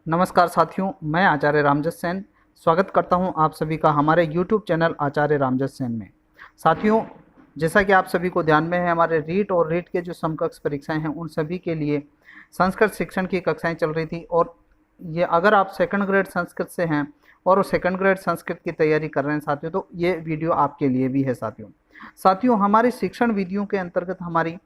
नमस्कार साथियों, मैं आचार्य रामजस सेन स्वागत करता हूं आप सभी का हमारे YouTube चैनल आचार्य रामजस सेन में। साथियों, जैसा कि आप सभी को ध्यान में है, हमारे रीट और रीट के जो समकक्ष परीक्षाएं हैं उन सभी के लिए संस्कृत शिक्षण की कक्षाएं चल रही थी। और ये अगर आप सेकंड ग्रेड संस्कृत से हैं और सेकंड ग्रेड संस्कृत की तैयारी कर रहे हैं साथियों, तो ये वीडियो आपके लिए भी है साथियों। हमारी शिक्षण विधियों के अंतर्गत हमारी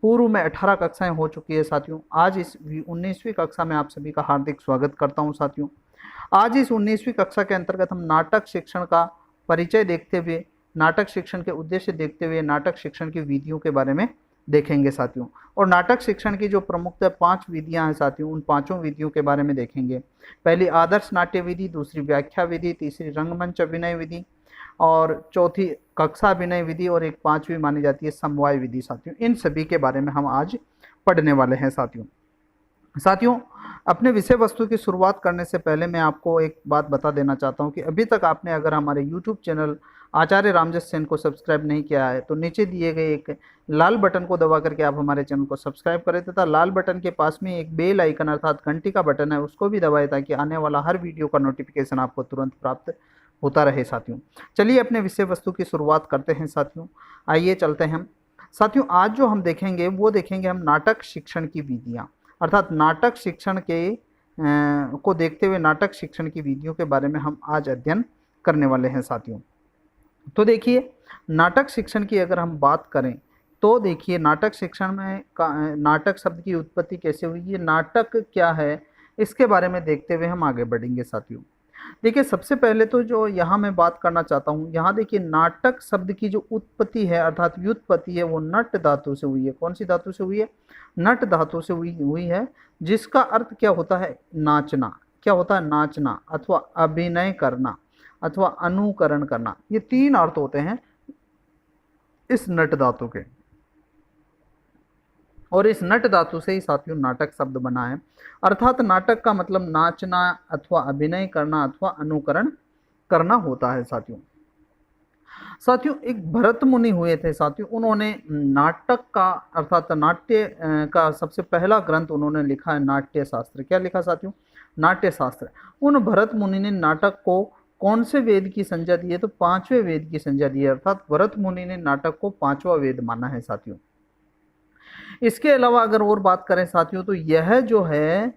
पूर्व में 18 कक्षाएं हो चुकी है साथियों। आज इस 19वीं कक्षा में आप सभी का हार्दिक स्वागत करता हूं साथियों। आज इस 19वीं कक्षा के अंतर्गत हम नाटक शिक्षण का परिचय देखते हुए, नाटक शिक्षण के उद्देश्य देखते हुए नाटक शिक्षण की विधियों के बारे में देखेंगे साथियों। और नाटक शिक्षण की जो प्रमुखतः 5 विधियां हैं साथियों, उन 5 विधियों के बारे में देखेंगे। पहली आदर्श नाट्य विधि, दूसरी व्याख्या विधि, तीसरी रंगमंच अभिनय विधि और चौथी कक्षा अभिनय विधि और एक 5वीं मानी जाती है समवाय विधि साथियों। इन सभी के बारे में हम आज पढ़ने वाले हैं साथियों। अपने विषय वस्तु की शुरुआत करने से पहले मैं आपको एक बात बता देना चाहता हूं कि अभी तक आपने अगर हमारे YouTube चैनल आचार्य रामजस सेन को सब्सक्राइब नहीं किया है तो नीचे दिए गए एक लाल बटन को दबा करके आप हमारे चैनल को सब्सक्राइब करें तथा लाल बटन के पास में एक बेल आइकन अर्थात घंटी का बटन है, उसको भी दबाएं ताकि आने वाला हर वीडियो का नोटिफिकेशन आपको तुरंत प्राप्त होता रहे साथियों। चलिए अपने विषय वस्तु की शुरुआत करते हैं साथियों। आइए चलते हैं साथियों। आज जो हम देखेंगे वो देखेंगे हम नाटक शिक्षण की विधियां, अर्थात नाटक शिक्षण के को देखते हुए नाटक शिक्षण की विधियों के बारे में हम आज अध्ययन करने वाले हैं साथियों। तो देखिए, नाटक शिक्षण की अगर हम बात करें तो देखिए नाटक शिक्षण में नाटक शब्द की उत्पत्ति कैसे हुई, ये नाटक क्या है, इसके बारे में देखते हुए हम आगे बढ़ेंगे साथियों। देखिए, सबसे पहले तो जो यहाँ मैं बात करना चाहता हूँ, यहाँ देखिए नाटक शब्द की जो उत्पत्ति है अर्थात व्युत्पत्ति है वो नट धातु से हुई है। कौन सी धातु से हुई है? नट धातु से हुई है, जिसका अर्थ क्या होता है? नाचना। क्या होता है? नाचना अथवा अभिनय करना अथवा अनुकरण करना। ये 3 अर्थ होते हैं इस नट धातु के, और इस नट धातु से ही साथियों नाटक शब्द बना है। अर्थात नाटक का मतलब नाचना अथवा अभिनय करना अथवा अनुकरण करना होता है साथियों। एक भरत मुनि हुए थे साथियों, उन्होंने नाटक का अर्थात नाट्य का सबसे पहला ग्रंथ उन्होंने लिखा है नाट्य शास्त्र। क्या लिखा साथियों? नाट्य शास्त्र। उन भरत मुनि ने नाटक को कौन से वेद की संज्ञा दी है? तो 5वें वेद की संज्ञा दी है, अर्थात भरत मुनि ने नाटक को 5वां वेद माना है साथियों। इसके अलावा अगर और बात करें साथियों तो यह जो है,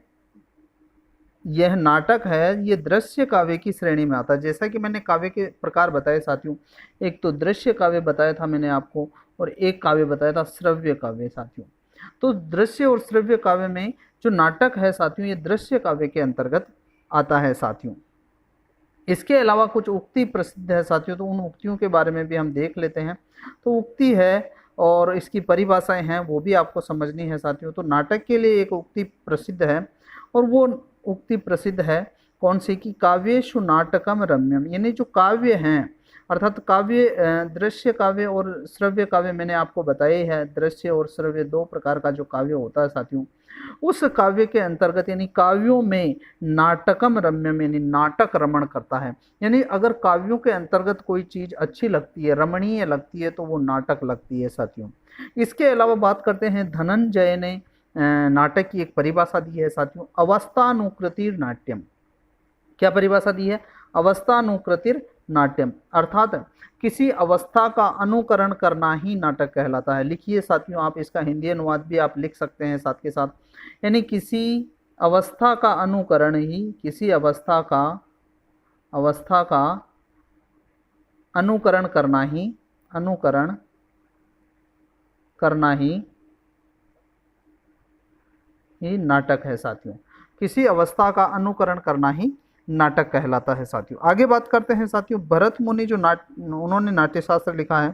यह नाटक है, ये दृश्य काव्य की श्रेणी में आता है। जैसा कि मैंने काव्य के प्रकार बताए साथियों, एक तो दृश्य काव्य बताया था मैंने आपको और एक काव्य बताया था श्रव्य काव्य साथियों। तो दृश्य और श्रव्य काव्य में जो नाटक है साथियों, ये दृश्य काव्य के अंतर्गत आता है साथियों। इसके अलावा कुछ उक्ति प्रसिद्ध है साथियों, तो उन उक्तियों के बारे में भी हम देख लेते हैं। तो उक्ति है और इसकी परिभाषाएं हैं वो भी आपको समझनी है साथियों। तो नाटक के लिए एक उक्ति प्रसिद्ध है और वो उक्ति प्रसिद्ध है कौन सी की? काव्येषु नाटकम रम्यम। यानी जो काव्य हैं अर्थात काव्य, दृश्य काव्य और श्रव्य काव्य मैंने आपको बताए हैं। दृश्य और श्रव्य 2 प्रकार का जो काव्य होता है साथियों, उस काव्य के अंतर्गत यानी काव्यों में नाटकम रम्यम यानी नाटक रमण करता है। यानी अगर काव्यों के अंतर्गत कोई चीज अच्छी लगती है, रमणीय लगती है, तो वो नाटक लगती है साथियों। इसके अलावा बात करते हैं, धनंजय ने नाटक की एक परिभाषा दी है साथियों, अवस्थानुकृतिर नाट्यम। क्या परिभाषा दी है? अवस्थानुकृतिर नाट्यम, अर्थात किसी अवस्था का अनुकरण करना ही नाटक कहलाता है। लिखिए साथियों, आप इसका हिंदी अनुवाद भी आप लिख सकते हैं साथ के साथ। यानी किसी अवस्था का अनुकरण ही, किसी अवस्था का अनुकरण करना ही नाटक है साथियों। किसी अवस्था का अनुकरण करना ही नाटक कहलाता है साथियों। आगे बात करते हैं साथियों, भरत मुनि जो उन्होंने नाट्य शास्त्र लिखा है,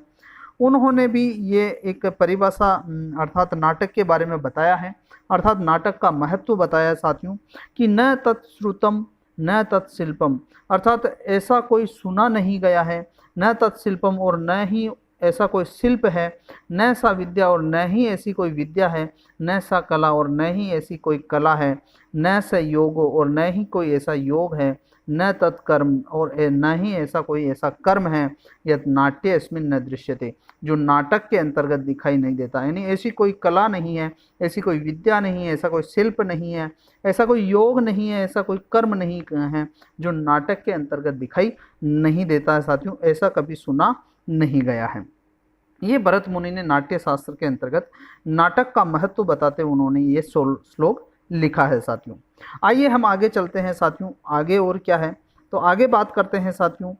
उन्होंने भी ये एक परिभाषा अर्थात नाटक के बारे में बताया है, अर्थात नाटक का महत्व बताया है साथियों कि न तत्श्रुतम न तत्शिल्पम, अर्थात ऐसा कोई सुना नहीं गया है, न तत्शिल्पम और न ही ऐसा कोई शिल्प है, न ऐसा विद्या और न ही ऐसी कोई विद्या है, न ऐसा कला और न ही ऐसी कोई कला है, न ऐसा योग और न ही कोई ऐसा योग है, न तत्कर्म और न ही ऐसा कोई ऐसा कर्म है, यत् नाट्य अस्मिन् न दृश्यते, जो नाटक के अंतर्गत दिखाई नहीं देता। यानी ऐसी कोई कला नहीं है, ऐसी कोई विद्या नहीं है, ऐसा कोई शिल्प नहीं है, ऐसा कोई योग नहीं है, ऐसा कोई कर्म नहीं है जो नाटक के अंतर्गत दिखाई नहीं देता है साथियों, ऐसा कभी सुना नहीं गया है। ये भरत मुनि ने नाट्य शास्त्र के अंतर्गत नाटक का महत्व बताते हुए उन्होंने ये श्लोक लिखा है साथियों। आइए हम आगे चलते हैं साथियों, आगे और क्या है, तो आगे बात करते हैं साथियों,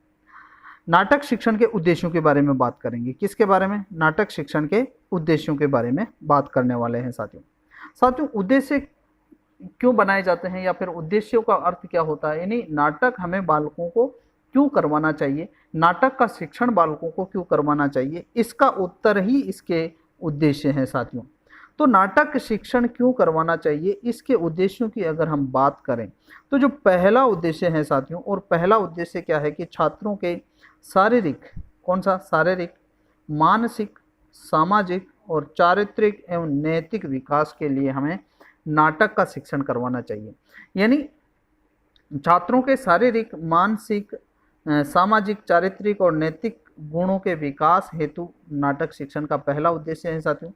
नाटक शिक्षण के उद्देश्यों के बारे में बात करेंगे। किसके बारे में? नाटक शिक्षण के उद्देश्यों के बारे में बात करने वाले हैं साथियों। साथियों, उद्देश्य क्यों बनाए जाते हैं या फिर उद्देश्यों का अर्थ क्या होता है, यानी नाटक हमें बालकों को क्यों करवाना चाहिए, नाटक का शिक्षण बालकों को क्यों करवाना चाहिए, इसका उत्तर ही इसके उद्देश्य हैं साथियों। तो नाटक शिक्षण क्यों करवाना चाहिए, इसके उद्देश्यों की अगर हम बात करें तो जो पहला उद्देश्य है साथियों, और पहला उद्देश्य क्या है कि छात्रों के शारीरिक, कौन सा? शारीरिक, मानसिक, सामाजिक और चारित्रिक एवं नैतिक विकास के लिए हमें नाटक का शिक्षण करवाना चाहिए। यानी छात्रों के शारीरिक, मानसिक, सामाजिक, चारित्रिक और नैतिक गुणों के विकास हेतु नाटक शिक्षण का पहला उद्देश्य है साथियों।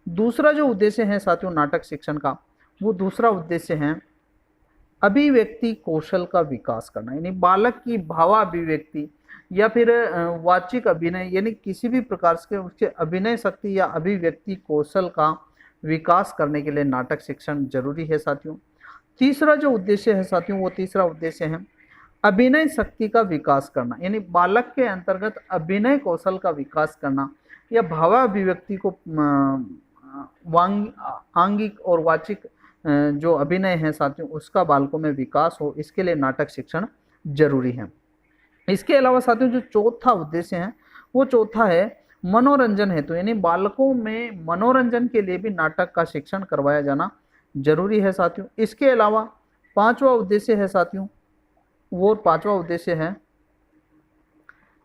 दूसरा जो उद्देश्य है साथियों नाटक शिक्षण का, वो दूसरा उद्देश्य है अभिव्यक्ति कौशल का विकास करना, यानी बालक की भावाभिव्यक्ति या फिर वाचिक अभिनय, यानी किसी भी प्रकार के उसके अभिनय शक्ति या अभिव्यक्ति कौशल का विकास करने के लिए नाटक शिक्षण जरूरी है साथियों। तीसरा जो उद्देश्य है साथियों, वो तीसरा उद्देश्य है अभिनय शक्ति का विकास करना, यानी बालक के अंतर्गत अभिनय कौशल का विकास करना या भावाभिव्यक्ति को आंगिक और वाचिक जो अभिनय है साथियों उसका बालकों में विकास हो, इसके लिए नाटक शिक्षण जरूरी है। इसके अलावा साथियों जो चौथा उद्देश्य है वो चौथा है मनोरंजन हेतु, यानी बालकों में मनोरंजन के लिए भी नाटक का शिक्षण करवाया जाना जरूरी है साथियों। इसके अलावा पांचवा उद्देश्य है साथियों, वो पांचवा उद्देश्य है,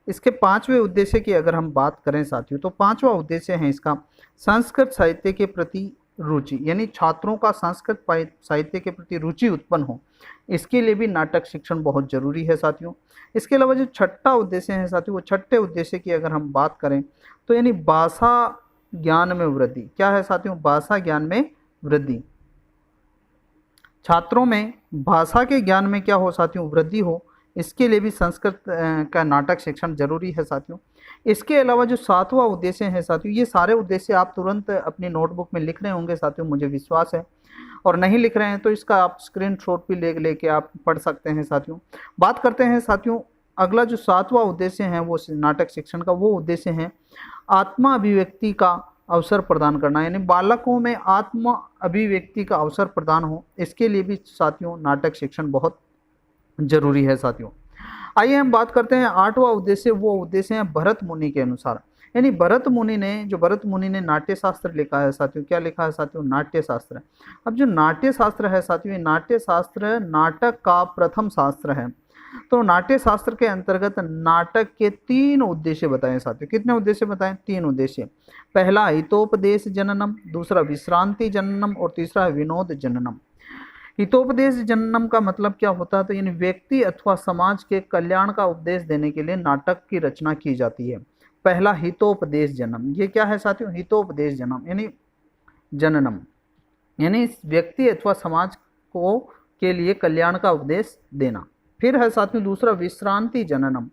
इसके पांचवें उद्देश्य की अगर हम बात करें साथियों तो पांचवा उद्देश्य है इसका संस्कृत साहित्य के प्रति रुचि, यानी छात्रों का संस्कृत साहित्य के प्रति रुचि उत्पन्न हो, इसके लिए भी नाटक शिक्षण बहुत जरूरी है साथियों। इसके अलावा जो छठा उद्देश्य है साथियों, वो छठे उद्देश्य की अगर हम बात करें तो यानी भाषा ज्ञान में वृद्धि। क्या है साथियों? भाषा ज्ञान में वृद्धि। छात्रों में भाषा के ज्ञान में क्या हो साथियों? वृद्धि हो, इसके लिए भी संस्कृत का नाटक शिक्षण जरूरी है साथियों। इसके अलावा जो सातवां उद्देश्य है साथियों, ये सारे उद्देश्य आप तुरंत अपनी नोटबुक में लिख रहे होंगे साथियों, मुझे विश्वास है, और नहीं लिख रहे हैं तो इसका आप स्क्रीनशॉट भी लेके आप पढ़ सकते हैं साथियों। बात करते हैं साथियों, अगला जो सातवां उद्देश्य है वो नाटक शिक्षण का, वो उद्देश्य है आत्मा अभिव्यक्ति का अवसर प्रदान करना, यानी बालकों में आत्मा अभिव्यक्ति का अवसर प्रदान हो, इसके लिए भी साथियों नाटक शिक्षण बहुत जरूरी है साथियों। आइए हम बात करते हैं आठवां उद्देश्य, वो उद्देश्य है भरत मुनि के अनुसार, यानी भरत मुनि ने नाट्य शास्त्र लिखा है साथियों। क्या लिखा है साथियों? नाट्य शास्त्र। अब जो नाट्य शास्त्र है साथियों, नाट्य शास्त्र नाटक का प्रथम शास्त्र है। तो नाट्य शास्त्र के अंतर्गत नाटक के तीन उद्देश्य बताएं साथियों। कितने उद्देश्य बताएं? तीन उद्देश्य। पहला हितोपदेश जननम, दूसरा विश्रांति जननम और तीसरा है विनोद जननम। हितोपदेश जननम का मतलब क्या होता है? तो यानी व्यक्ति अथवा समाज के कल्याण का उपदेश देने के लिए नाटक की रचना की जाती है। पहला हितोपदेश जन्म, ये क्या है साथियों? हितोपदेश जन्म यानी जननम, यानी व्यक्ति अथवा समाज को के लिए कल्याण का उपदेश देना। फिर है साथियों दूसरा विश्रांति जननम,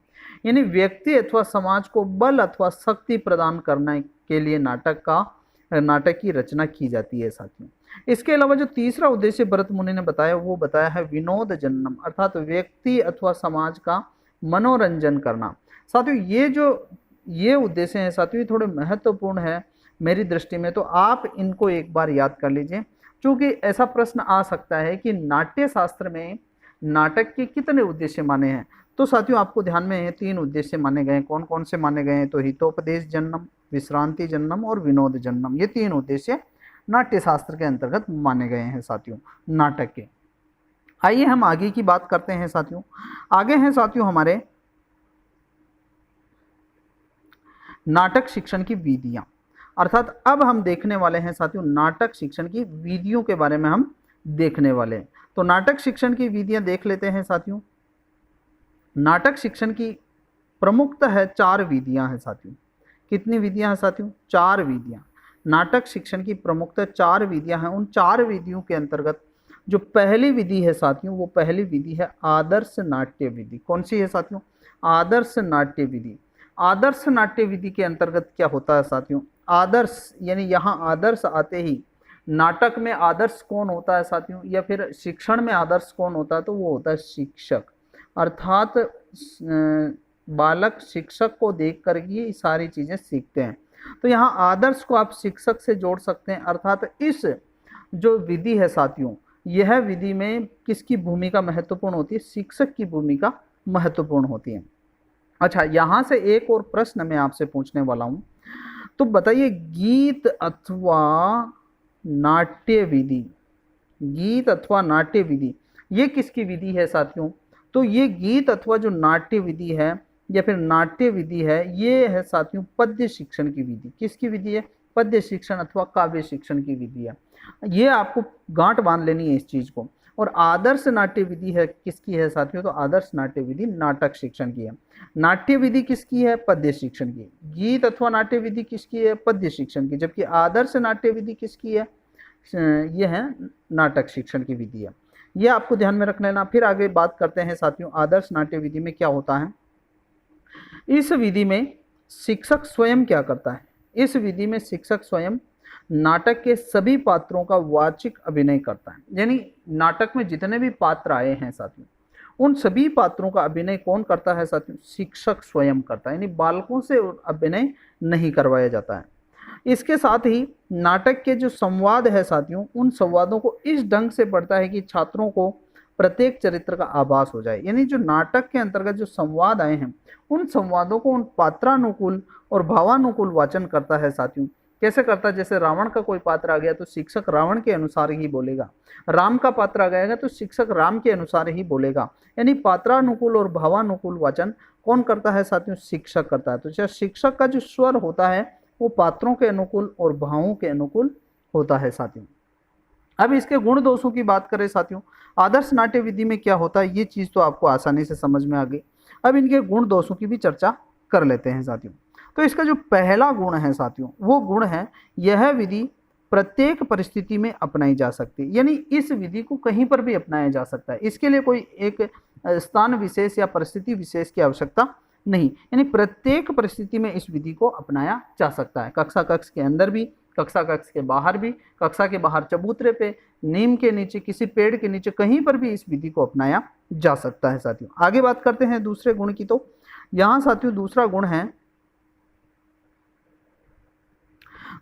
यानी व्यक्ति अथवा समाज को बल अथवा शक्ति प्रदान करने के लिए नाटक की रचना की जाती है साथियों। इसके अलावा जो तीसरा उद्देश्य भरत मुनि ने बताया वो बताया है विनोद जननम, अर्थात व्यक्ति अथवा समाज का मनोरंजन करना। साथियों ये उद्देश्य हैं साथियों, थोड़े महत्वपूर्ण है मेरी दृष्टि में, तो आप इनको एक बार याद कर लीजिए, क्योंकि ऐसा प्रश्न आ सकता है कि नाट्य शास्त्र में नाटक के कितने उद्देश्य माने हैं। तो साथियों आपको ध्यान में है तीन उद्देश्य माने गए हैं। कौन कौन से माने गए हैं? तो हितोपदेश जन्म, विश्रांति जन्म और विनोद जन्म, ये तीन उद्देश्य नाट्य शास्त्र के अंतर्गत माने गए हैं साथियों नाटक के। आइए हम आगे की बात करते हैं साथियों। आगे हैं साथियों हमारे नाटक शिक्षण की विधियां। अर्थात अब हम देखने वाले हैं साथियों नाटक शिक्षण की विधियों के बारे में हम देखने वाले हैं। तो नाटक शिक्षण की विधियां देख लेते हैं साथियों। नाटक शिक्षण की प्रमुखतः है 4 विधियां हैं साथियों। कितनी विधियां हैं साथियों? 4 विधियां। नाटक शिक्षण की प्रमुखतः 4 विधियां हैं। उन 4 विधियों के अंतर्गत जो पहली विधि है साथियों, वो पहली विधि है आदर्श नाट्य विधि। कौन सी है साथियों? आदर्श नाट्य विधि। आदर्श नाट्य विधि के अंतर्गत क्या होता है साथियों? आदर्श यानी यहाँ आदर्श आते ही नाटक में आदर्श कौन होता है साथियों, या फिर शिक्षण में आदर्श कौन होता है? तो वो होता है शिक्षक। अर्थात बालक शिक्षक को देख कर ये सारी चीजें सीखते हैं। तो यहाँ आदर्श को आप शिक्षक से जोड़ सकते हैं। अर्थात इस जो विधि है साथियों, यह विधि में किसकी भूमिका महत्वपूर्ण होती है? शिक्षक की भूमिका महत्वपूर्ण होती है। अच्छा, यहाँ से एक और प्रश्न मैं आपसे पूछने वाला हूँ। तो बताइए, गीत अथवा नाट्य विधि, गीत अथवा नाट्य विधि ये किसकी विधि है साथियों? तो ये गीत अथवा जो नाट्य विधि है या फिर नाट्य विधि है, ये है साथियों पद्य शिक्षण की विधि। किसकी विधि है? पद्य शिक्षण अथवा काव्य शिक्षण की विधि है। ये आपको गांठ बांध लेनी है इस चीज को। और आदर्श नाट्य विधि है किसकी है साथियों? तो आदर्श नाट्य विधि नाटक शिक्षण की है। नाट्य विधि किसकी है? पद्य शिक्षण की। गीत अथवा नाट्य विधि किसकी है? पद्य शिक्षण की। जबकि आदर्श नाट्य विधि किसकी है? यह है नाटक शिक्षण की विधि है। ये आपको ध्यान में रख लेना। फिर आगे बात करते हैं साथियों आदर्श नाट्य विधि में क्या होता है। इस विधि में शिक्षक स्वयं क्या करता है? इस विधि में शिक्षक स्वयं नाटक के सभी पात्रों का वाचिक अभिनय करता है। यानी नाटक में जितने भी पात्र आए हैं साथियों, उन सभी पात्रों का अभिनय कौन करता है साथियों? शिक्षक स्वयं करता है। यानी बालकों से अभिनय नहीं करवाया जाता है। इसके साथ ही नाटक के जो संवाद है साथियों, उन संवादों को इस ढंग से पढ़ता है कि छात्रों को प्रत्येक चरित्र का आभास हो जाए। यानी जो नाटक के अंतर्गत जो संवाद आए हैं, उन संवादों को उन पात्रानुकूल और भावानुकूल वाचन करता है साथियों। कैसे करता है? जैसे रावण का कोई पात्र आ गया तो शिक्षक रावण के अनुसार ही बोलेगा, राम का पात्र आ गया तो शिक्षक राम के अनुसार ही बोलेगा। यानी पात्रानुकूल और भावानुकूल वाचन कौन करता है साथियों? शिक्षक करता है। तो शिक्षक का जो स्वर होता है वो पात्रों के अनुकूल और भावों के अनुकूल होता है साथियों। अब इसके गुण दोषों की बात करें साथियों, आदर्श नाट्य विधि में क्या होता है, ये चीज तो आपको आसानी से समझ में आ गई। अब इनके गुण दोषों की भी चर्चा कर लेते हैं साथियों। तो इसका जो पहला गुण है साथियों, वो गुण है यह विधि प्रत्येक परिस्थिति में अपनाई जा सकती है। यानी इस विधि को कहीं पर भी अपनाया जा सकता है। इसके लिए कोई एक स्थान विशेष या परिस्थिति विशेष की आवश्यकता नहीं। यानी प्रत्येक परिस्थिति में इस विधि को अपनाया जा सकता है। कक्षा कक्ष के अंदर भी, कक्षा कक्ष के बाहर भी, कक्षा के बाहर चबूतरे पे, नीम के नीचे, किसी पेड़ के नीचे, कहीं पर भी इस विधि को अपनाया जा सकता है साथियों। आगे बात करते हैं दूसरे गुण की। तो यहाँ साथियों दूसरा गुण है,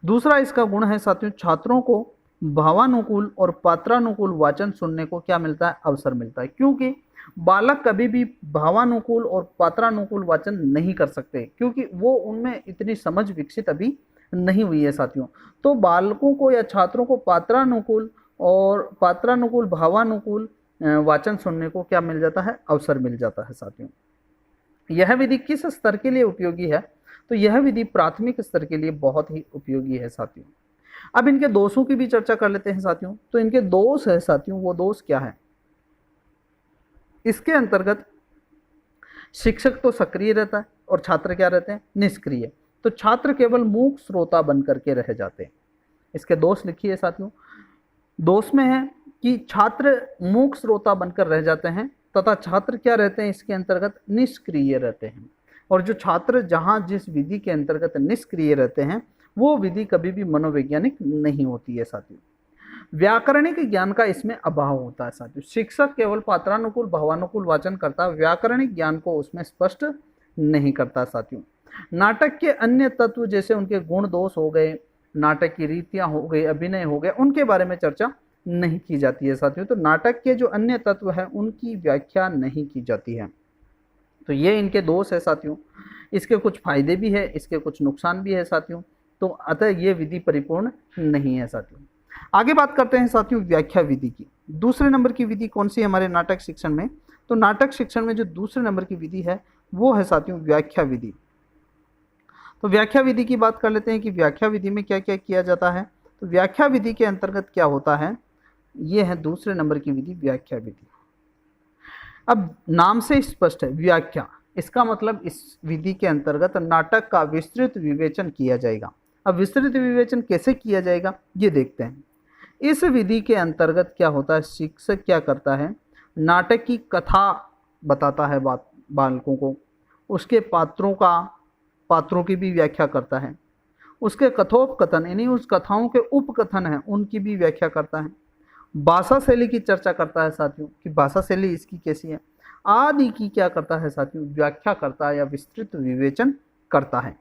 दूसरा इसका गुण है साथियों, छात्रों को भावानुकूल और पात्रानुकूल वाचन सुनने को क्या मिलता है? अवसर मिलता है। क्योंकि बालक कभी भी भावानुकूल और पात्रानुकूल वाचन नहीं कर सकते, क्योंकि वो उनमें इतनी समझ विकसित अभी नहीं हुई है साथियों। तो बालकों को या छात्रों को पात्रानुकूल और पात्रानुकूल भावानुकूल वाचन सुनने को क्या मिल जाता है? अवसर मिल जाता है साथियों। यह विधि किस स्तर के लिए उपयोगी है? तो यह विधि प्राथमिक स्तर के लिए बहुत ही उपयोगी है साथियों। अब इनके दोषों की भी चर्चा कर लेते हैं साथियों। तो इनके दोष है साथियों, वो दोष क्या है? इसके अंतर्गत शिक्षक तो सक्रिय रहता है और छात्र क्या रहते हैं? निष्क्रिय। तो छात्र केवल मूक श्रोता बन करके रह जाते हैं। इसके दोष लिखिए साथियों। दोष में है कि छात्र मूक श्रोता बनकर रह जाते हैं तथा छात्र क्या रहते हैं? इसके अंतर्गत निष्क्रिय रहते हैं। और जो छात्र जहाँ जिस विधि के अंतर्गत निष्क्रिय रहते हैं, वो विधि कभी भी मनोवैज्ञानिक नहीं होती है साथियों। व्याकरणिक ज्ञान का इसमें अभाव होता है साथियों। शिक्षक केवल पात्रानुकूल भावानुकूल वाचन करता है, व्याकरणिक ज्ञान को उसमें स्पष्ट नहीं करता साथियों। नाटक के अन्य तत्व जैसे उनके गुण दोष हो गए, नाटक की रीतियां हो गई, अभिनय हो गए, उनके बारे में चर्चा नहीं की जाती है साथियों। तो नाटक के जो अन्य तत्व हैं उनकी व्याख्या नहीं की जाती है। तो ये इनके दोष है साथियों। इसके कुछ फायदे भी है, इसके कुछ नुकसान भी है साथियों। तो अतः ये विधि परिपूर्ण नहीं है साथियों। आगे बात करते हैं साथियों व्याख्या विधि की। दूसरे नंबर की विधि कौन सी है हमारे नाटक शिक्षण में? तो नाटक शिक्षण में जो दूसरे नंबर की विधि है वो है साथियों व्याख्या विधि। तो व्याख्या विधि की बात कर लेते हैं कि व्याख्या विधि में क्या क्या किया जाता है। तो व्याख्या विधि के अंतर्गत क्या होता है, ये है दूसरे नंबर की विधि, व्याख्या विधि। अब नाम से स्पष्ट है व्याख्या, इसका मतलब इस विधि के अंतर्गत नाटक का विस्तृत विवेचन किया जाएगा। अब विस्तृत विवेचन कैसे किया जाएगा ये देखते हैं। इस विधि के अंतर्गत क्या होता है, शिक्षक क्या करता है, नाटक की कथा बताता है बालकों को, उसके पात्रों की भी व्याख्या करता है, उसके कथोपकथन यानी उस कथाओं के उपकथन हैं उनकी भी व्याख्या करता है, भाषा शैली की चर्चा करता है साथियों कि भाषा शैली इसकी कैसी है आदि की क्या करता है साथियों, व्याख्या करता है या विस्तृत विवेचन करता है।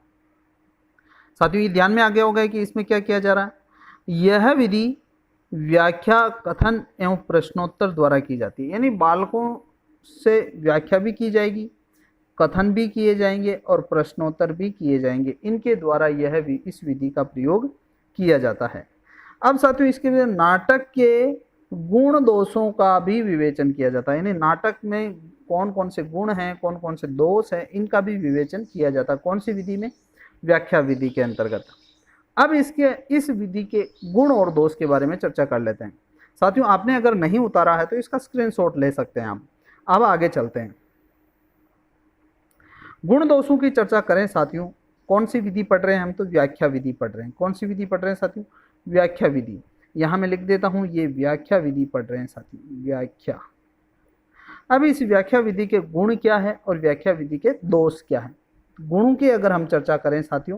साथियों ये ध्यान में आ गया होगा कि इसमें क्या किया जा रहा है, यह विधि व्याख्या कथन एवं प्रश्नोत्तर द्वारा की जाती है, यानी बालकों से व्याख्या भी की जाएगी, कथन भी किए जाएंगे और प्रश्नोत्तर भी किए जाएंगे, इनके द्वारा यह भी इस विधि का प्रयोग किया जाता है। अब साथियों इसके लिए नाटक के गुण दोषों का भी विवेचन किया जाता है, यानी नाटक में कौन कौन से गुण हैं, कौन कौन से दोष हैं, इनका भी विवेचन किया जाता है। कौन सी विधि में, व्याख्या विधि के अंतर्गत। अब इस विधि के गुण और दोष के बारे में चर्चा कर लेते हैं। साथियों आपने अगर नहीं उतारा है तो इसका स्क्रीनशॉट ले सकते हैं आप। अब आगे चलते हैं, गुण दोषों की चर्चा करें साथियों। कौन सी विधि पढ़ रहे हैं हम, तो व्याख्या विधि पढ़ रहे हैं। कौन सी विधि पढ़ रहे हैं साथियों, व्याख्या विधि। यहाँ मैं लिख देता हूँ, ये व्याख्या विधि पढ़ रहे हैं साथियों, व्याख्या। अब इस व्याख्या विधि के गुण क्या है और व्याख्या विधि के दोष क्या है। गुणों की अगर हम चर्चा करें साथियों,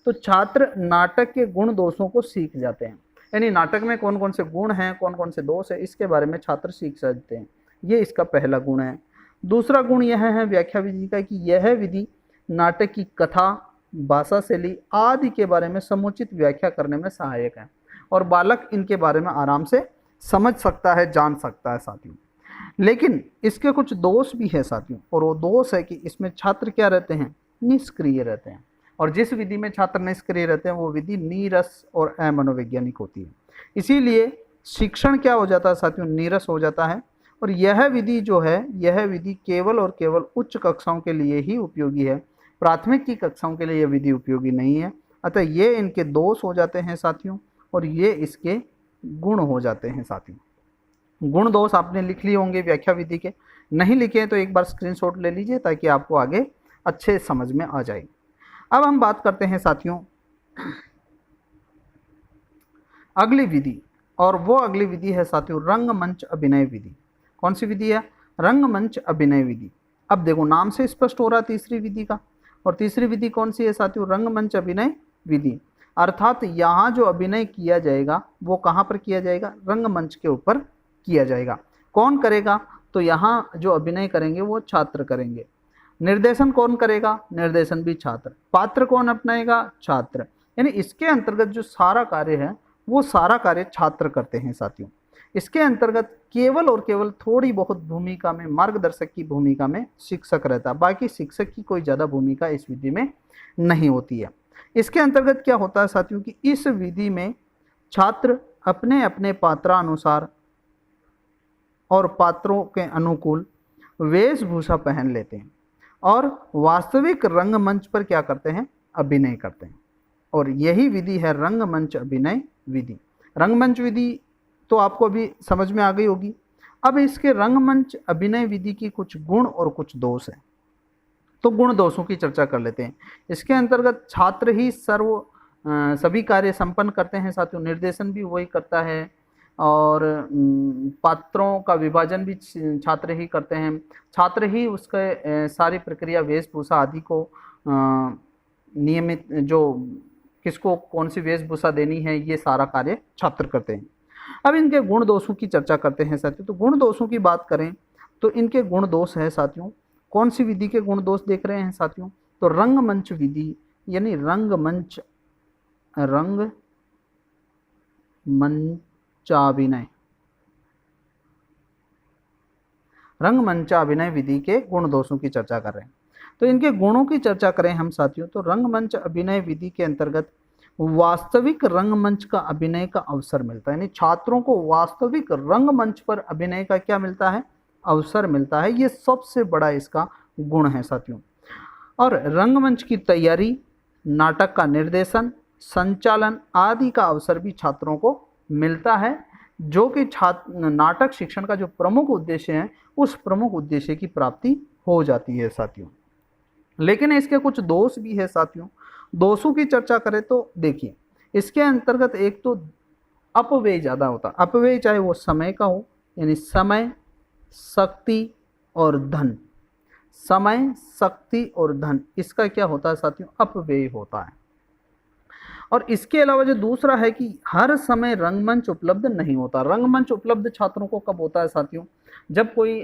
तो छात्र नाटक के गुण दोषों को सीख जाते हैं, यानी नाटक में कौन कौन से गुण हैं, कौन कौन से दोष है, इसके बारे में छात्र सीख सकते हैं। ये इसका पहला गुण है। दूसरा गुण यह है व्याख्या विधि का कि यह विधि नाटक की कथा, भाषा शैली आदि के बारे में समुचित व्याख्या करने में सहायक है और बालक इनके बारे में आराम से समझ सकता है, जान सकता है साथियों। लेकिन इसके कुछ दोष भी है साथियों, और वो दोष है कि इसमें छात्र क्या रहते हैं, निष्क्रिय रहते हैं। और जिस विधि में छात्र निष्क्रिय रहते हैं वो विधि नीरस और अमनोवैज्ञानिक होती है। इसीलिए शिक्षण क्या हो जाता है साथियों, नीरस हो जाता है। और यह विधि जो है, यह विधि केवल और केवल उच्च कक्षाओं के लिए ही उपयोगी है, प्राथमिक की कक्षाओं के लिए यह विधि उपयोगी नहीं है। अतः ये इनके दोष हो जाते हैं साथियों, और ये इसके गुण हो जाते हैं साथियों। गुण दोष आपने लिख लिए होंगे व्याख्या विधि के, नहीं लिखे तो एक बार स्क्रीनशॉट ले लीजिए ताकि आपको आगे अच्छे समझ में आ जाए। अब हम बात करते हैं साथियों अगली विधि, और वो अगली विधि है साथियों रंगमंच अभिनय विधि। कौन सी विधि है, रंगमंच अभिनय विधि। अब देखो नाम से स्पष्ट हो रहा है तीसरी विधि का, और तीसरी विधि कौन सी है साथियों, रंगमंच अभिनय विधि। अर्थात यहाँ जो अभिनय किया जाएगा वो कहाँ पर किया जाएगा, रंगमंच के ऊपर किया जाएगा। कौन करेगा, तो यहाँ जो अभिनय करेंगे वो छात्र करेंगे। निर्देशन कौन करेगा, निर्देशन भी छात्र। पात्र कौन अपनाएगा, छात्र। यानी इसके अंतर्गत जो सारा कार्य है वो सारा कार्य छात्र करते हैं साथियों। इसके अंतर्गत केवल और केवल थोड़ी बहुत भूमिका में, मार्गदर्शक की भूमिका में शिक्षक रहता है, बाकी शिक्षक की कोई ज़्यादा भूमिका इस विधि में नहीं होती है। इसके अंतर्गत क्या होता है साथियों कि इस विधि में छात्र अपने अपने पात्रानुसार और पात्रों के अनुकूल वेशभूषा पहन लेते हैं और वास्तविक रंगमंच पर क्या करते हैं, अभिनय करते हैं। और यही विधि है रंगमंच अभिनय विधि। रंगमंच विधि तो आपको अभी समझ में आ गई होगी। अब इसके रंगमंच अभिनय विधि की कुछ गुण और कुछ दोष हैं, तो गुण दोषों की चर्चा कर लेते हैं। इसके अंतर्गत छात्र ही सभी कार्य संपन्न करते हैं साथियों, निर्देशन भी वही करता है और पात्रों का विभाजन भी छात्र ही करते हैं। छात्र ही उसके सारी प्रक्रिया वेशभूषा आदि को नियमित, जो किसको कौन सी वेशभूषा देनी है, ये सारा कार्य छात्र करते हैं। अब इनके गुण दोषों की चर्चा करते हैं साथियों। तो गुण दोषों की बात करें तो इनके गुण दोष है साथियों। कौन सी विधि के गुण दोष देख रहे हैं साथियों, तो रंगमंच विधि, यानी रंगमंचाभिनय विधि के गुण दोषों की चर्चा कर रहे हैं। तो इनके गुणों की चर्चा करें हम साथियों, तो रंगमंच अभिनय विधि के अंतर्गत वास्तविक रंगमंच का अभिनय का अवसर मिलता है, यानी छात्रों को वास्तविक रंगमंच पर अभिनय का क्या मिलता है, अवसर मिलता है। ये सबसे बड़ा इसका गुण है साथियों। और रंगमंच की तैयारी नाटक का निर्देशन, संचालन आदि का अवसर भी छात्रों को मिलता है, जो कि छात्र नाटक शिक्षण का जो प्रमुख उद्देश्य है उस प्रमुख उद्देश्य की प्राप्ति हो जाती है साथियों। लेकिन इसके कुछ दोष भी है साथियों। दोषों की चर्चा करें तो देखिए, इसके अंतर्गत एक तो अपव्यय ज़्यादा होता है। अपव्यय चाहे वो समय का हो, यानी समय, शक्ति और धन। समय, शक्ति और धन, इसका क्या होता है साथियों? अपव्यय होता है। और इसके अलावा जो दूसरा है कि हर समय रंगमंच उपलब्ध नहीं होता। रंगमंच उपलब्ध छात्रों को कब होता है साथियों? जब कोई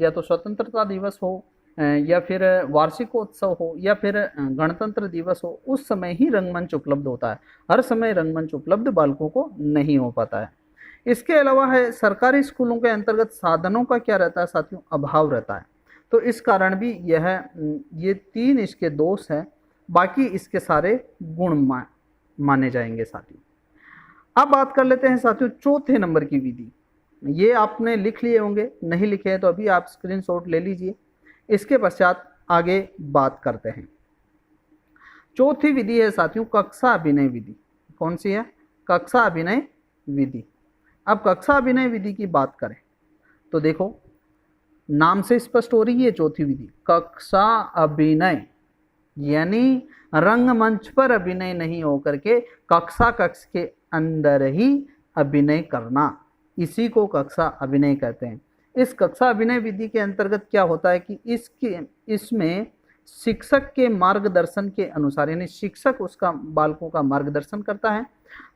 या तो स्वतंत्रता दिवस हो, या फिर वार्षिकोत्सव हो, या फिर गणतंत्र दिवस हो, उस समय ही रंगमंच उपलब्ध होता है। हर समय रंगमंच उपलब्ध बालकों को नहीं हो पाता है। इसके अलावा है सरकारी स्कूलों के अंतर्गत साधनों का क्या रहता है साथियों? अभाव रहता है। तो इस कारण भी ये 3 इसके दोष हैं। बाकी इसके सारे गुण माने जाएंगे साथियों। अब बात कर लेते हैं साथियों चौथे नंबर की विधि। ये आपने लिख लिए होंगे, नहीं लिखे हैं तो अभी आप स्क्रीनशॉट ले लीजिए। इसके पश्चात आगे बात करते हैं। चौथी विधि है साथियों कक्षा अभिनय विधि। कौन सी है? कक्षा अभिनय विधि। अब कक्षा अभिनय विधि की बात करें तो देखो, नाम से स्पष्ट हो रही है चौथी विधि कक्षा अभिनय, यानी रंगमंच पर अभिनय नहीं होकर के कक्ष के अंदर ही अभिनय करना, इसी को कक्षा अभिनय कहते हैं। इस कक्षा अभिनय विधि के अंतर्गत क्या होता है कि इसमें शिक्षक के मार्गदर्शन के अनुसार, यानी शिक्षक उसका बालकों का मार्गदर्शन करता है।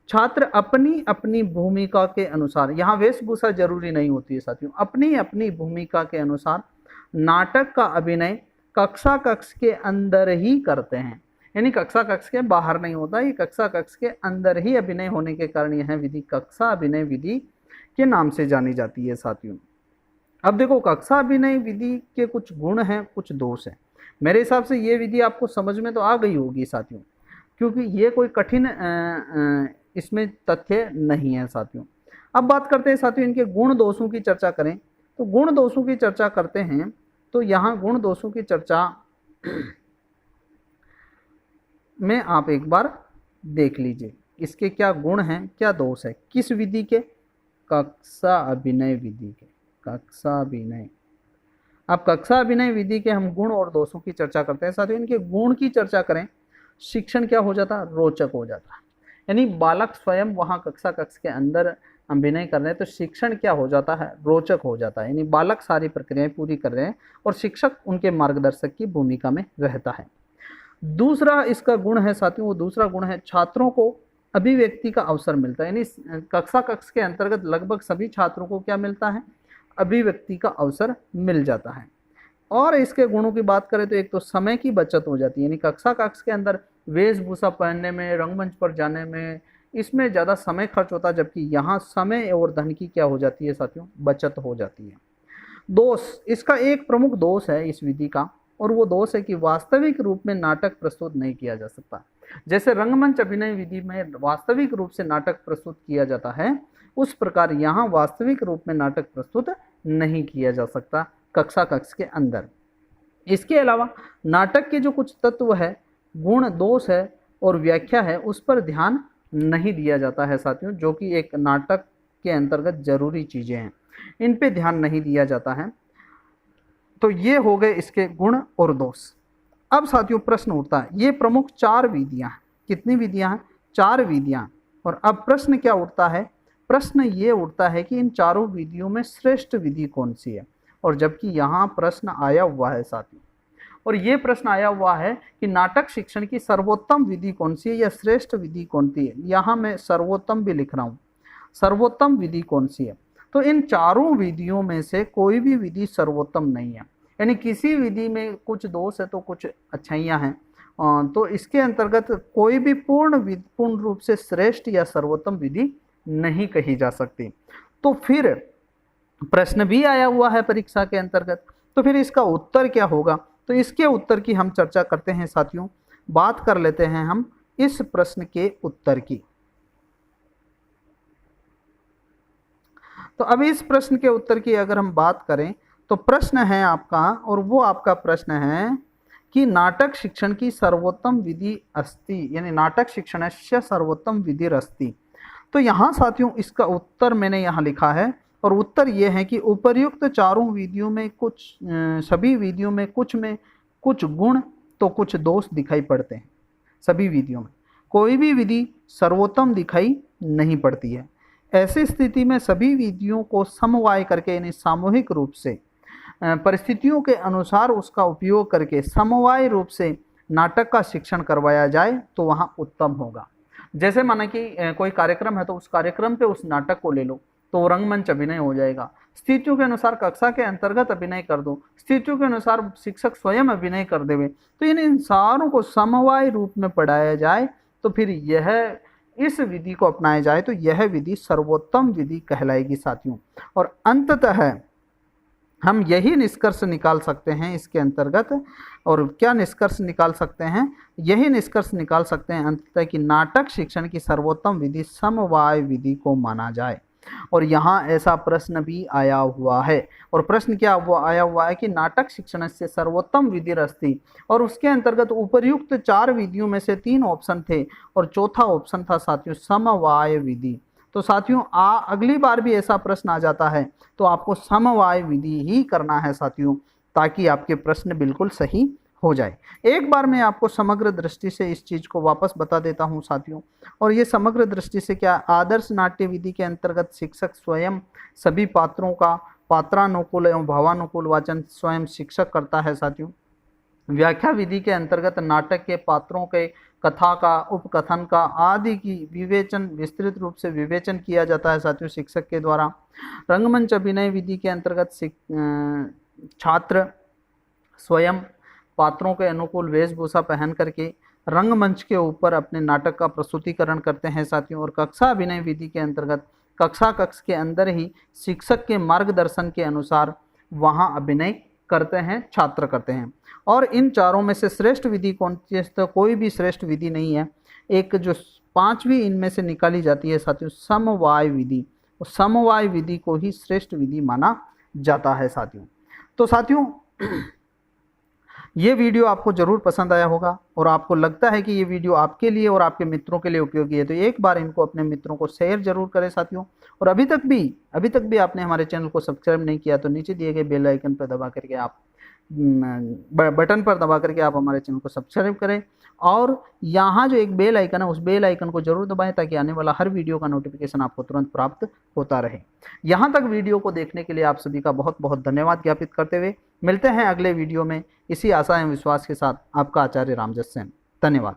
छात्र अपनी अपनी भूमिका के अनुसार, यहाँ वेशभूषा जरूरी नहीं होती है साथियों, अपनी अपनी भूमिका के अनुसार नाटक का अभिनय कक्षा कक्ष के अंदर ही करते हैं। यानी कक्षा कक्ष के बाहर नहीं होता, ये कक्षा कक्ष के अंदर ही अभिनय होने के कारण यह विधि कक्षा अभिनय विधि के नाम से जानी जाती है साथियों। अब देखो, कक्षा अभिनय विधि के कुछ गुण हैं, कुछ दोष हैं। मेरे हिसाब से ये विधि आपको समझ में तो आ गई होगी साथियों, क्योंकि ये कोई कठिन इसमें तथ्य नहीं है साथियों। अब बात करते हैं साथियों इनके गुण दोषों की चर्चा करें तो गुण दोषों की चर्चा करते हैं तो यहाँ गुण दोषों की चर्चा में आप एक बार देख लीजिए इसके क्या गुण हैं, क्या दोष है, किस विधि के? कक्षा अभिनय विधि के। कक्षा अभिनय। अब कक्षा अभिनय विधि के हम गुण और दोषों की चर्चा करते हैं साथियों। इनके गुण की चर्चा करें, शिक्षण क्या हो जाता है? रोचक हो जाता है। यानी बालक स्वयं वहाँ कक्षा कक्ष के अंदर अभिनय कर रहे हैं तो शिक्षण क्या हो जाता है? रोचक हो जाता है। यानी बालक सारी प्रक्रियाएं पूरी कर रहे हैं और शिक्षक उनके मार्गदर्शक की भूमिका में रहता है। दूसरा इसका गुण है साथियों, वो दूसरा गुण है छात्रों को अभिव्यक्ति का अवसर मिलता है। यानी कक्षा कक्ष के अंतर्गत लगभग सभी छात्रों को क्या मिलता है? अभिव्यक्ति का अवसर मिल जाता है। और इसके गुणों की बात करें तो एक तो समय की बचत हो जाती है। यानी कक्षा कक्ष के अंदर वेशभूषा पहनने में, रंगमंच पर जाने में, इसमें ज़्यादा समय खर्च होता है, जबकि यहाँ समय और धन की क्या हो जाती है साथियों? बचत हो जाती है। दोष, इसका एक प्रमुख दोष है इस विधि का, और वो दोष है कि वास्तविक रूप में नाटक प्रस्तुत नहीं किया जा सकता। जैसे रंगमंच अभिनय विधि में वास्तविक रूप से नाटक प्रस्तुत किया जाता है, उस प्रकार यहाँ वास्तविक रूप में नाटक प्रस्तुत नहीं किया जा सकता कक्षा कक्ष के अंदर। इसके अलावा नाटक के जो कुछ तत्व है, गुण, दोष है और व्याख्या है, उस पर ध्यान नहीं दिया जाता है साथियों, जो कि एक नाटक के अंतर्गत जरूरी चीज़ें हैं, इन पे ध्यान नहीं दिया जाता है। तो ये हो गए इसके गुण और दोष। अब साथियों प्रश्न उठता है, ये प्रमुख 4 विधियां हैं। कितनी विधियां हैं? 4 विधियां। और अब प्रश्न क्या उठता है? प्रश्न ये उठता है कि इन चारों विधियों में श्रेष्ठ विधि कौन सी है। और जबकि यहाँ प्रश्न आया हुआ है साथियों, और ये प्रश्न आया हुआ है कि नाटक शिक्षण की सर्वोत्तम विधि कौन सी है या श्रेष्ठ विधि कौन सी है। यहाँ मैं सर्वोत्तम भी लिख रहा हूँ, सर्वोत्तम विधि कौन सी है। तो इन चारों विधियों में से कोई भी विधि सर्वोत्तम नहीं है। यानी किसी विधि में कुछ दोष है तो कुछ अच्छाइयाँ हैं, तो इसके अंतर्गत कोई भी पूर्ण रूप से श्रेष्ठ या सर्वोत्तम विधि नहीं कही जा सकती। तो फिर प्रश्न भी आया हुआ है परीक्षा के अंतर्गत, तो फिर इसका उत्तर क्या होगा? तो इसके उत्तर की हम चर्चा करते हैं साथियों। बात कर लेते हैं हम इस प्रश्न के उत्तर की। तो अब इस प्रश्न के उत्तर की अगर हम बात करें तो प्रश्न है आपका, और वो आपका प्रश्न है कि नाटक शिक्षण की सर्वोत्तम विधि अस्ति, यानी नाटक शिक्षणस्य सर्वोत्तम विधिरस्ति। तो यहाँ साथियों इसका उत्तर मैंने यहाँ लिखा है, और उत्तर ये है कि उपर्युक्त चारों विधियों में सभी विधियों में कुछ गुण तो कुछ दोष दिखाई पड़ते हैं। सभी विधियों में कोई भी विधि सर्वोत्तम दिखाई नहीं पड़ती है। ऐसी स्थिति में सभी विधियों को समवाय करके, यानी सामूहिक रूप से परिस्थितियों के अनुसार उसका उपयोग करके समवाय रूप से नाटक का शिक्षण करवाया जाए तो वहाँ उत्तम होगा। जैसे माना कि कोई कार्यक्रम है तो उस कार्यक्रम पे उस नाटक को ले लो तो रंगमंच अभिनय हो जाएगा। स्थितियों के अनुसार कक्षा के अंतर्गत अभिनय कर दो, स्थितियों के अनुसार शिक्षक स्वयं अभिनय कर देवे, तो इन सारों को समवाय रूप में पढ़ाया जाए तो फिर इस विधि को अपनाया जाए तो यह विधि सर्वोत्तम विधि कहलाएगी साथियों। और अंततः हम यही निष्कर्ष निकाल सकते हैं इसके अंतर्गत, और क्या निष्कर्ष निकाल सकते हैं, यही निष्कर्ष निकाल सकते हैं अंततः कि नाटक शिक्षण की सर्वोत्तम विधि समवाय विधि को माना जाए। और यहाँ ऐसा प्रश्न भी आया हुआ है, और प्रश्न क्या आया हुआ है कि नाटक शिक्षण से सर्वोत्तम विधि रस्ती, और उसके अंतर्गत उपर्युक्त 4 विधियों में से 3 ऑप्शन थे और चौथा ऑप्शन था साथियों समवाय विधि। तो साथियों अगली बार भी ऐसा प्रश्न आ जाता है तो आपको समवाय विधि ही करना है साथियों, ताकि आपके प्रश्न बिल्कुल सही हो जाए। एक बार मैं आपको समग्र दृष्टि से इस चीज़ को वापस बता देता हूं साथियों, और ये समग्र दृष्टि से क्या, आदर्श नाट्य विधि के अंतर्गत शिक्षक स्वयं सभी पात्रों का पात्रानुकूल एवं भावानुकूल वाचन स्वयं शिक्षक करता है साथियों। व्याख्या विधि के अंतर्गत नाटक के पात्रों के कथा का, उपकथन का आदि की विस्तृत रूप से विवेचन किया जाता है साथियों शिक्षक के द्वारा। रंगमंच अभिनय विधि के अंतर्गत छात्र स्वयं पात्रों के अनुकूल वेशभूषा पहन करके रंगमंच के ऊपर अपने नाटक का प्रस्तुतिकरण करते हैं साथियों। और कक्षा अभिनय विधि के अंतर्गत कक्ष के अंदर ही शिक्षक के मार्गदर्शन के अनुसार वहां अभिनय करते हैं, छात्र करते हैं। और इन चारों में से श्रेष्ठ विधि कौन सी है, तो कोई भी श्रेष्ठ विधि नहीं है। एक जो 5वीं इनमें से निकाली जाती है साथियों समवाय विधि, समवाय विधि को ही श्रेष्ठ विधि माना जाता है साथियों। तो साथियों ये वीडियो आपको जरूर पसंद आया होगा, और आपको लगता है कि ये वीडियो आपके लिए और आपके मित्रों के लिए उपयोगी है तो एक बार इनको अपने मित्रों को शेयर जरूर करें साथियों। और अभी तक भी आपने हमारे चैनल को सब्सक्राइब नहीं किया तो नीचे दिए गए बेल आइकन पर दबा करके आप बटन पर दबा करके आप हमारे चैनल को सब्सक्राइब करें, और यहाँ जो एक बेल आइकन है उस बेल आइकन को जरूर दबाएं ताकि आने वाला हर वीडियो का नोटिफिकेशन आपको तुरंत प्राप्त होता रहे। यहाँ तक वीडियो को देखने के लिए आप सभी का बहुत बहुत धन्यवाद ज्ञापित करते हुए मिलते हैं अगले वीडियो में, इसी आशा एवं विश्वास के साथ आपका आचार्य रामजस सेन। धन्यवाद।